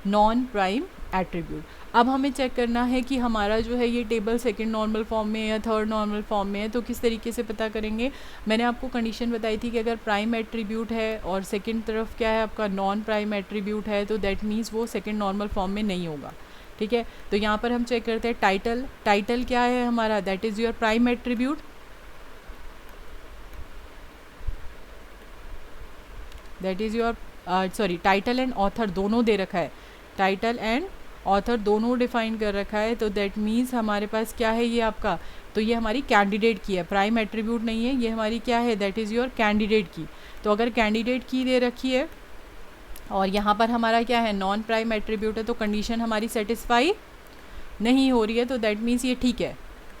non prime attribute. अब हमें चेक करना है कि हमारा जो है ये टेबल सेकंड नॉर्मल फॉर्म में या थर्ड नॉर्मल फॉर्म में है। तो किस तरीके से पता करेंगे, मैंने आपको कंडीशन बताई थी कि अगर प्राइम एट्रीब्यूट है और सेकंड तरफ क्या है आपका नॉन प्राइम एट्रीब्यूट है, तो दैट मीन्स वो सेकंड नॉर्मल फॉर्म में नहीं होगा, ठीक है। तो यहाँ पर हम चेक करते हैं टाइटल, टाइटल क्या है हमारा, that is your prime attribute, that is your sorry title and author दोनों दे रखा है, टाइटल एंड ऑथर दोनों डिफाइन कर रखा है। तो दैट मीन्स हमारे पास क्या है ये आपका, तो ये हमारी कैंडिडेट की है, प्राइम एट्रीब्यूट नहीं है, ये हमारी क्या है, that is your candidate key. तो अगर कैंडिडेट की दे रखी है और यहाँ पर हमारा क्या है नॉन प्राइम एट्रीब्यूट है, तो कंडीशन हमारी सेटिस्फाई नहीं हो रही है। तो दैट मीन्स ये ठीक है,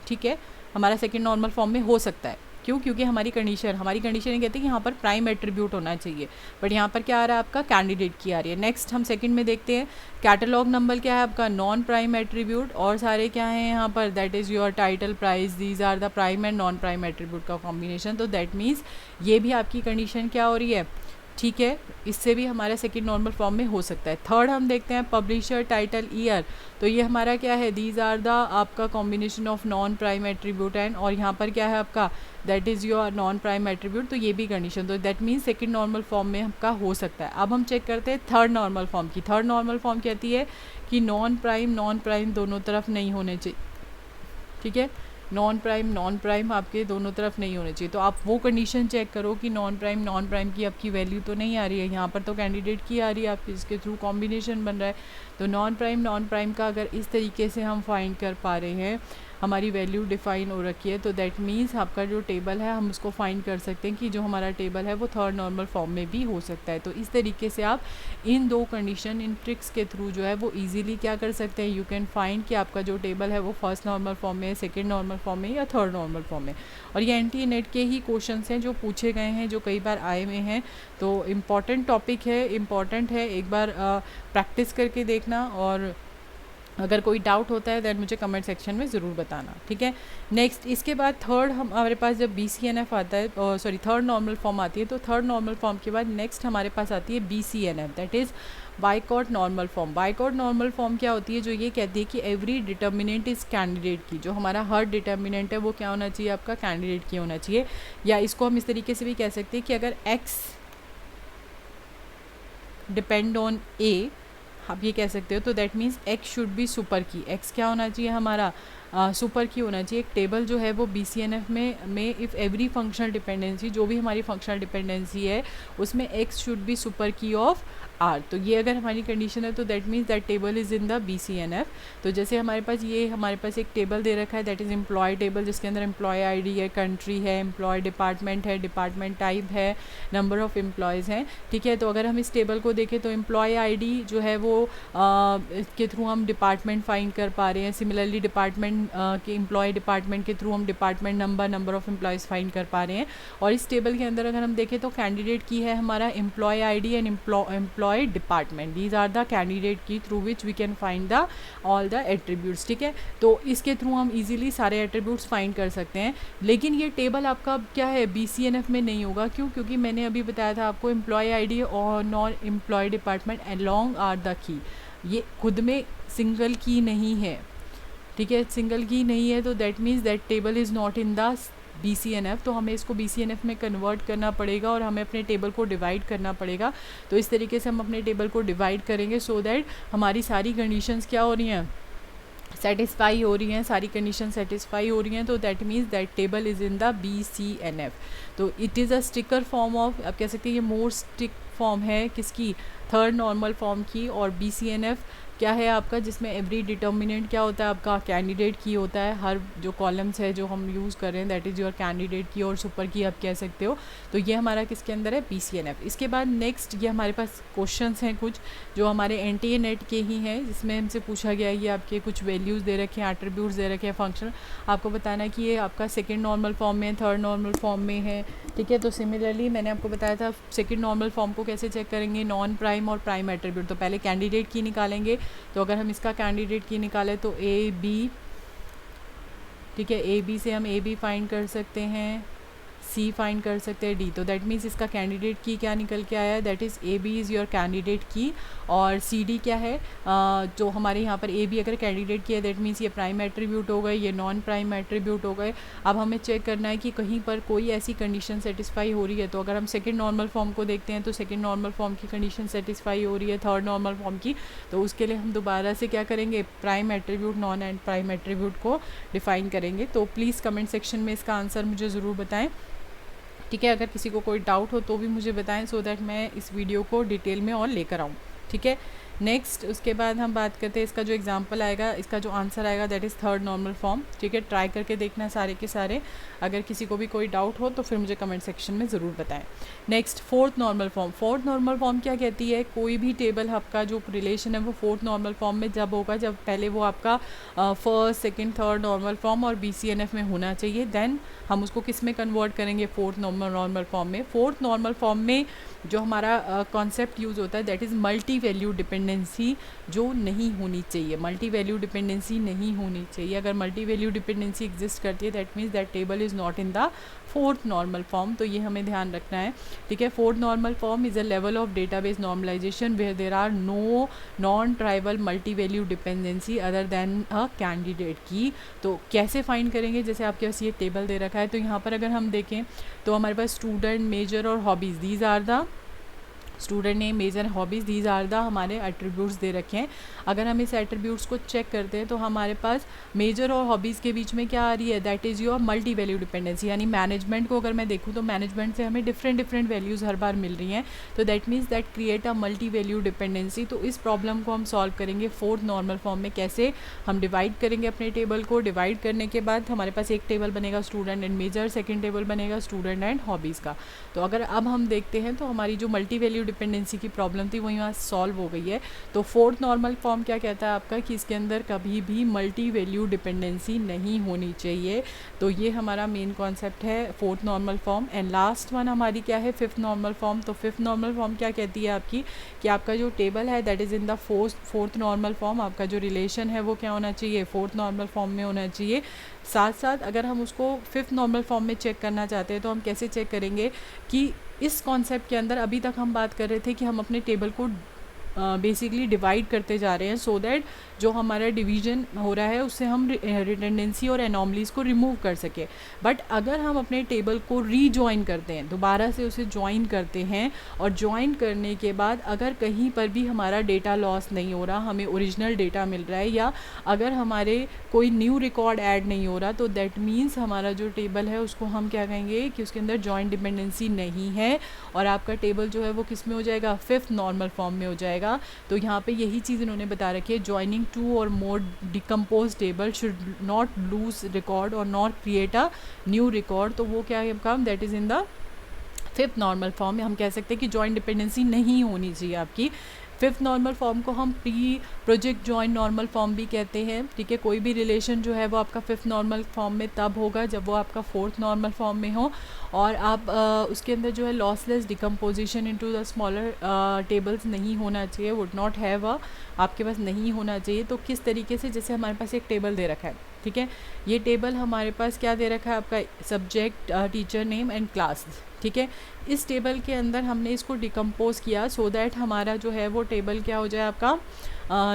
ठीक है, हमारा सेकंड नॉर्मल फॉर्म में हो सकता है। क्यों, क्योंकि हमारी कंडीशन ये कहती है कि यहाँ पर प्राइम एट्रीब्यूट होना चाहिए, बट यहाँ पर क्या आ रहा है आपका कैंडिडेट की आ रही है। नेक्स्ट हम सेकंड में देखते हैं, कैटलॉग नंबर क्या है आपका, नॉन प्राइम एट्रीब्यूट, और सारे क्या हैं यहाँ पर, that is your title, price, these are the prime and non prime attribute का कॉम्बिनेशन। तो दैट मीन्स ये भी आपकी कंडीशन क्या हो रही है, ठीक है, इससे भी हमारा सेकंड नॉर्मल फॉर्म में हो सकता है। थर्ड हम देखते हैं पब्लिशर, टाइटल, ईयर, तो ये हमारा क्या है, दीज आर द आपका combination of non prime attribute and, और यहाँ पर क्या है आपका, that is your non prime attribute. तो ये भी कंडीशन, तो that means second normal form में आपका हो सकता है। अब हम चेक करते हैं थर्ड नॉर्मल फॉर्म की। थर्ड नॉर्मल फॉर्म कहती है कि नॉन प्राइम दोनों तरफ नहीं होने चाहिए, ठीक है। नॉन प्राइम आपके दोनों तरफ नहीं होने चाहिए। तो आप वो कंडीशन चेक करो कि नॉन प्राइम की आपकी वैल्यू तो नहीं आ रही है, यहाँ पर तो कैंडिडेट की आ रही है आपकी, इसके थ्रू कॉम्बिनेशन बन रहा है। तो नॉन प्राइम का अगर इस तरीके से हम फाइंड कर पा रहे हैं, हमारी वैल्यू डिफाइन हो रखी है, तो दैट मीन्स आपका जो टेबल है हम उसको फाइंड कर सकते हैं कि जो हमारा टेबल है वो थर्ड नॉर्मल फॉर्म में भी हो सकता है। तो इस तरीके से आप इन दो कंडीशन, इन ट्रिक्स के थ्रू जो है वो इजीली क्या कर सकते हैं, यू कैन फाइंड कि आपका जो टेबल है वो फर्स्ट नॉर्मल फॉर्म में, सेकेंड नॉर्मल फॉर्म में या थर्ड नॉर्मल फॉर्म में। और ये एंटी नेट के ही क्वेश्चन हैं जो पूछे गए हैं, जो कई बार आए हुए हैं। तो इम्पॉर्टेंट टॉपिक है, इम्पॉर्टेंट है, एक बार प्रैक्टिस करके देखना, और अगर कोई डाउट होता है दैन मुझे कमेंट सेक्शन में ज़रूर बताना, ठीक है। नेक्स्ट इसके बाद थर्ड हमारे पास जब BCNF आता है, सॉरी थर्ड नॉर्मल फॉर्म आती है, तो थर्ड नॉर्मल फॉर्म के बाद नेक्स्ट हमारे पास आती है BCNF, that is boycott normal form. Boycott normal form क्या होती है, जो ये कहती है कि एवरी डिटर्मिनेंट इज़ कैंडिडेट की, जो हमारा हर डिटर्मिनेंट है वो क्या होना चाहिए, आपका कैंडिडेट की होना चाहिए। या इसको हम इस तरीके से भी कह सकते हैं कि अगर X डिपेंड ऑन A, आप ये कह सकते हो, तो that means X should be super की। X क्या होना चाहिए हमारा, सुपर की होना चाहिए। एक टेबल जो है वो BCNF में इफ़ एवरी फंक्शनल डिपेंडेंसी, जो भी हमारी फंक्शनल डिपेंडेंसी है उसमें X should be super key of R। तो ये अगर हमारी कंडीशन है तो that means that table is in the BCNF। तो जैसे हमारे पास एक टेबल दे रखा है, दैट इज़ एम्प्लॉय टेबल, जिसके अंदर एम्प्लॉय ID है, कंट्री है, एम्प्लॉय डिपार्टमेंट है, डिपार्टमेंट टाइप है, नंबर ऑफ़ एम्प्लॉयज़ हैं, ठीक है। तो अगर हम इस टेबल को देखें तो एम्प्लॉय ID जो है वो के थ्रू हम डिपार्टमेंट फाइंड कर पा रहे हैं। सिमिलरली डिपार्टमेंट के एम्प्लॉय डिपार्टमेंट के थ्रू हम department number of employees find कर पा रहे हैं। और इस टेबल के अंदर अगर हम देखें तो कैंडिडेट की है हमारा employee ID and employee department, these are the candidate key through which we can find the all the attributes, ठीक है। तो इसके थ्रू हम इजीली सारे एट्रीब्यूट्स फाइंड कर सकते हैं। लेकिन ये टेबल आपका क्या है, BCNF में नहीं होगा। क्यों? क्योंकि मैंने अभी बताया था आपको एम्प्लॉय ID और non employee department along are the key, ये खुद में सिंगल की नहीं है, ठीक है, सिंगल की नहीं है। तो that means that table is not in the BCNF। तो हमें इसको BCNF में कन्वर्ट करना पड़ेगा और हमें अपने टेबल को डिवाइड करना पड़ेगा। तो इस तरीके से हम अपने टेबल को डिवाइड करेंगे सो दैट हमारी सारी कंडीशंस क्या हो रही हैं, सेटिस्फाई हो रही हैं, सारी कंडीशन सेटिस्फाई हो रही हैं। तो that means that table is in the BCNF। तो it is a sticker form of, आप कह सकते हैं ये मोर स्टिक फॉर्म है किसकी, थर्ड नॉर्मल फॉर्म की। और BCNF क्या है आपका, जिसमें एवरी डिटर्मिनेंट क्या होता है आपका, कैंडिडेट की होता है। हर जो कॉलम्स है जो हम यूज़ कर रहे हैं दैट इज़ योर कैंडिडेट की और सुपर की आप कह सकते हो। तो ये हमारा किसके अंदर है, BCNF। इसके बाद नेक्स्ट ये हमारे पास क्वेश्चंस हैं कुछ जो हमारे NTA नेट के ही हैं, जिसमें हमसे पूछा गया है ये आपके कुछ वैल्यूज़ दे रखे हैं, एट्रीब्यूट्स दे रखे हैं, फंक्शन आपको बताना है कि ये आपका सेकेंड नॉर्मल फॉर्म में, थर्ड नॉर्मल फॉर्म में है, ठीक है। तो सिमिलरली मैंने आपको बताया था सेकेंड नॉर्मल फॉर्म को कैसे चेक करेंगे, नॉन प्राइम और प्राइम एट्रीब्यूट। तो पहले कैंडिडेट की निकालेंगे। तो अगर हम इसका कैंडिडेट की निकालें तो AB, ठीक है, AB से हम AB फाइंड कर सकते हैं, C फाइंड कर सकते हैं, D। तो दैट मीन्स इसका कैंडिडेट की क्या निकल के आया है, that is AB is your candidate की। और CD क्या है, जो हमारे यहाँ पर AB अगर कैंडिडेट की है दैट मीन्स ये प्राइम एट्रीब्यूट हो गए, ये नॉन प्राइम एट्रीब्यूट हो गए। अब हमें चेक करना है कि कहीं पर कोई ऐसी कंडीशन सेटिस्फाई हो रही है। तो अगर हम सेकेंड नॉर्मल फॉर्म को देखते हैं तो सेकेंड नॉर्मल फॉर्म की कंडीशन सेटिस्फाई हो रही है थर्ड नॉर्मल फॉर्म की। तो उसके लिए हम दोबारा से क्या करेंगे, prime attribute, non and prime attribute को डिफाइन करेंगे। तो प्लीज़ कमेंट सेक्शन में इसका आंसर मुझे ज़रूर बताएं, ठीक है। अगर किसी को कोई डाउट हो तो भी मुझे बताएं सो दैट मैं इस वीडियो को डिटेल में और लेकर आऊँ, ठीक है। नेक्स्ट उसके बाद हम बात करते हैं इसका जो एग्जांपल आएगा, इसका जो आंसर आएगा that is third normal form, ठीक है। ट्राई करके देखना सारे के सारे। अगर किसी को भी कोई डाउट हो तो फिर मुझे कमेंट सेक्शन में ज़रूर बताएं। Next fourth normal form. Fourth normal form क्या कहती है, कोई भी टेबल आपका जो रिलेशन है वो फोर्थ नॉर्मल फॉर्म में जब होगा जब पहले वो आपका first second third normal form और BCNF में होना चाहिए, देन हम उसको किस में कन्वर्ट करेंगे, फोर्थ नॉर्मल फॉर्म में। फोर्थ नॉर्मल फॉर्म में जो हमारा कॉन्सेप्ट यूज़ होता है that is multi value dependency, जो नहीं होनी चाहिए। मल्टी वैल्यू डिपेंडेंसी नहीं होनी चाहिए। अगर मल्टी वैल्यू डिपेंडेंसी एग्जिस्ट करती है that means that table is not in the fourth normal form. तो ये हमें ध्यान रखना है, ठीक है। Fourth normal form is a level of database normalization where there are no non trivial multi value dependency other than a candidate key. तो कैसे फाइंड करेंगे, जैसे आपके पास ये टेबल दे रखा है। तो यहाँ पर अगर हम देखें तो हमारे पास स्टूडेंट, मेजर और hobbies, these are the student name, major, hobbies, these are the हमारे एट्रीब्यूट्स दे रखे हैं। अगर हम इस एट्रीब्यूट्स को चेक करते हैं तो हमारे पास मेजर और हॉबीज़ के बीच में क्या आ रही है, that is your multi value dependency. यानी मैनेजमेंट को अगर मैं देखूँ तो मैनेजमेंट से हमें डिफरेंट वैल्यूज़ हर बार मिल रही हैं, तो that means that create a multi value dependency. तो इस प्रॉब्लम को हम सॉल्व करेंगे फोर्थ नॉर्मल फॉर्म में। कैसे हम डिवाइड करेंगे अपने टेबल को, डिवाइड करने के बाद हमारे पास एक टेबल बनेगा student and major, second table बनेगा स्टूडेंट एंड हॉबीज़ का। तो अगर अब हम देखते हैं तो हमारी जो मल्टी वैल्यू डिपेंडेंसी की प्रॉब्लम थी वो यहाँ सॉल्व हो गई है। तो फोर्थ नॉर्मल फॉर्म क्या कहता है आपका कि इसके अंदर कभी भी मल्टी वैल्यू डिपेंडेंसी नहीं होनी चाहिए। तो ये हमारा मेन कॉन्सेप्ट है fourth normal form. And last one हमारी क्या है, फिफ्थ नॉर्मल फॉर्म। तो फिफ्थ नॉर्मल फॉर्म क्या कहती है आपकी कि आपका जो टेबल है that is in the fourth normal form. आपका जो रिलेशन है वो क्या होना चाहिए, फोर्थ नॉर्मल फॉर्म में होना चाहिए। साथ साथ अगर हम उसको फिफ्थ नॉर्मल फॉर्म में चेक करना चाहते हैं तो हम कैसे चेक करेंगे कि इस कॉन्सेप्ट के अंदर अभी तक हम बात कर रहे थे कि हम अपने टेबल को बेसिकली डिवाइड करते जा रहे हैं सो दैट जो हमारा डिवीजन हो रहा है उससे हम रिडंडेंसी और एनॉमलीज़ को रिमूव कर सके। बट अगर हम अपने टेबल को रीजॉइन करते हैं, दोबारा से उसे ज्वाइन करते हैं और ज्वाइन करने के बाद अगर कहीं पर भी हमारा डेटा लॉस नहीं हो रहा, हमें ओरिजिनल डेटा मिल रहा है, या अगर हमारे कोई न्यू रिकॉर्ड ऐड नहीं हो रहा, तो दैट मीन्स हमारा जो टेबल है उसको हम क्या कहेंगे कि उसके अंदर जॉइंट डिपेंडेंसी नहीं है और आपका टेबल जो है वो किस में हो जाएगा, फिफ्थ नॉर्मल फॉर्म में हो जाएगा। तो यहाँ पे यही चीज़ इन्होंने बता रखी है, joining two or more decompose table should not lose record or not create a new record. तो वो क्या है आपका, that is in the fifth normal form में। हम कह सकते हैं कि जॉइंट डिपेंडेंसी नहीं होनी चाहिए आपकी। फिफ्थ नॉर्मल फॉर्म को हम pre project joint normal form भी कहते हैं, ठीक है। कोई भी रिलेशन जो है वो आपका फिफ्थ नॉर्मल फॉर्म में तब होगा जब वो आपका फोर्थ नॉर्मल फॉर्म में हो और आप उसके अंदर जो है lossless decomposition into the smaller tables नहीं होना चाहिए, वुड नॉट हैव अ, आपके पास नहीं होना चाहिए। तो किस तरीके से, जैसे हमारे पास एक टेबल दे रखा है, ठीक है, ये टेबल हमारे पास क्या दे रखा है आपका, subject, teacher name and class, ठीक है। इस टेबल के अंदर हमने इसको डिकम्पोज किया सो दैट हमारा जो है वो टेबल क्या हो जाए आपका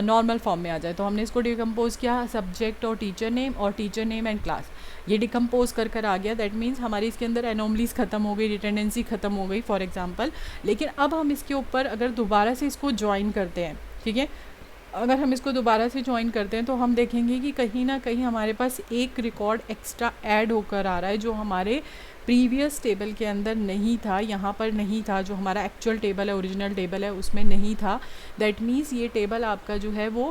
नॉर्मल फॉर्म में आ जाए। तो हमने इसको डिकम्पोज किया, सब्जेक्ट और टीचर नेम एंड क्लास, ये डिकम्पोज कर आ गया। दैट मीन्स हमारी इसके अंदर एनोमलीज खत्म हो गई, रिटेंडेंसी खत्म हो गई फॉर एग्जांपल। लेकिन अब हम इसके ऊपर अगर दोबारा से इसको ज्वाइन करते हैं, ठीक है, अगर हम इसको दोबारा से ज्वाइन करते हैं तो हम देखेंगे कि कहीं ना कहीं हमारे पास एक रिकॉर्ड एक्स्ट्रा ऐड होकर आ रहा है जो हमारे प्रीवियस टेबल के अंदर नहीं था, यहाँ पर नहीं था, जो हमारा एक्चुअल टेबल है, ओरिजिनल टेबल है, उसमें नहीं था। दैट मीन्स ये टेबल आपका जो है वो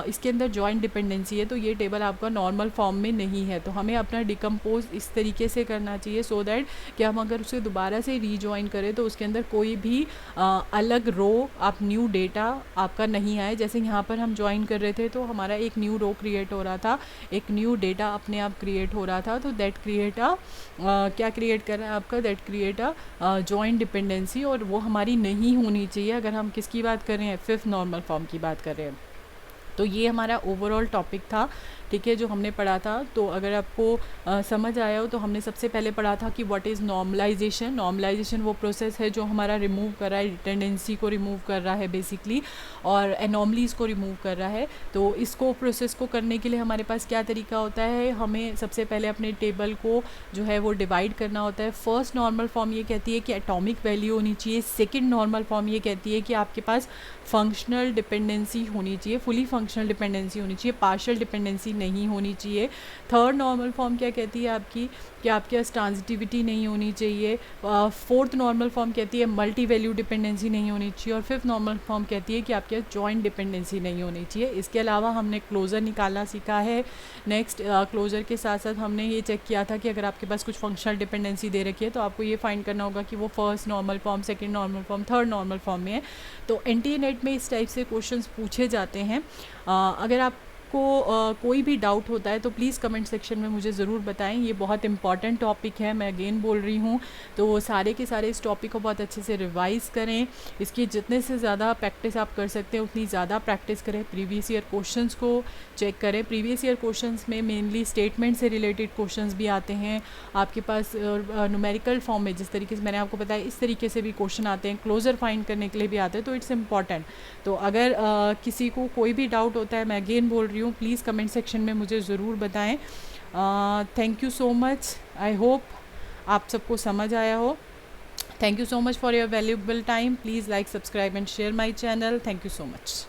इसके अंदर जॉइंट डिपेंडेंसी है, तो ये टेबल आपका नॉर्मल फॉर्म में नहीं है। तो हमें अपना डिकम्पोज इस तरीके से करना चाहिए सो दैट कि हम अगर उसे दोबारा से रीजॉइन करें तो उसके अंदर कोई भी अलग रो, आप न्यू डेटा आपका नहीं आए। जैसे यहाँ पर हम ज्वाइन कर रहे थे तो हमारा एक न्यू रो क्रिएट हो रहा था, एक न्यू डेटा अपने आप क्रिएट हो रहा था। तो दैट क्रिएट क्या क्रिएट कर रहा है आपका, that create a joint dependency, और वो हमारी नहीं होनी चाहिए अगर हम किसकी बात कर रहे हैं, फिफ्थ नॉर्मल फॉर्म की बात कर रहे हैं। तो ये हमारा ओवरऑल टॉपिक था, ठीक है, जो हमने पढ़ा था। तो अगर आपको समझ आया हो तो हमने सबसे पहले पढ़ा था कि व्हाट इज़ नॉर्मलाइजेशन। नॉर्मलाइजेशन वो प्रोसेस है जो हमारा रिमूव कर रहा है, रिटेंडेंसी को रिमूव कर रहा है बेसिकली, और एनॉमलीज़ को रिमूव कर रहा है। तो इसको प्रोसेस को करने के लिए हमारे पास क्या तरीका होता है, हमें सबसे पहले अपने टेबल को जो है वो डिवाइड करना होता है। फर्स्ट नॉर्मल फॉर्म ये कहती है कि एटॉमिक वैल्यू होनी चाहिए, सेकेंड नॉर्मल फॉर्म ये कहती है कि आपके पास फंक्शनल डिपेंडेंसी होनी चाहिए, फुली फंक्शनल डिपेंडेंसी होनी चाहिए, पार्शियल डिपेंडेंसी नहीं होनी चाहिए। थर्ड नॉर्मल फॉर्म क्या कहती है आपकी कि आपके पास ट्रांजिटिविटी नहीं होनी चाहिए। फोर्थ नॉर्मल फॉर्म कहती है मल्टी वैल्यू डिपेंडेंसी नहीं होनी चाहिए, और फिफ्थ नॉर्मल फॉर्म कहती है कि आपके पास जॉइंट डिपेंडेंसी नहीं होनी चाहिए। इसके अलावा हमने क्लोजर निकालना सीखा है। नेक्स्ट क्लोजर के साथ साथ हमने ये चेक किया था कि अगर आपके पास कुछ फंक्शनल डिपेंडेंसी दे रखी है तो आपको ये फाइंड करना होगा कि वो first normal form, second normal form, third normal form में है। तो एनटीए नेट में इस टाइप से क्वेश्चंस पूछे जाते हैं। अगर आपको कोई भी डाउट होता है तो प्लीज़ कमेंट सेक्शन में मुझे ज़रूर बताएं। ये बहुत इंपॉर्टेंट टॉपिक है, मैं अगेन बोल रही हूँ। तो सारे के सारे इस टॉपिक को बहुत अच्छे से रिवाइज़ करें। इसकी जितने से ज़्यादा प्रैक्टिस आप कर सकते हैं उतनी ज़्यादा प्रैक्टिस करें। प्रीवियस ईयर क्वेश्चंस को चेक करें। प्रीवियस ईयर क्वेश्चंस में मेनली स्टेटमेंट से रिलेटेड क्वेश्चंस भी आते हैं आपके पास, न्यूमेरिकल फॉर्म में जिस तरीके से मैंने आपको बताया इस तरीके से भी क्वेश्चन आते हैं, क्लोजर फाइंड करने के लिए भी आते हैं। तो इट्स इम्पॉर्टेंट। तो अगर किसी को कोई भी डाउट होता है, मैं अगेन बोल रही हूँ, प्लीज़ कमेंट सेक्शन में मुझे ज़रूर बताएं। Thank you so much. I hope आप सबको समझ आया हो। Thank you so much for your valuable time. Please like, subscribe and share my channel. Thank you so much.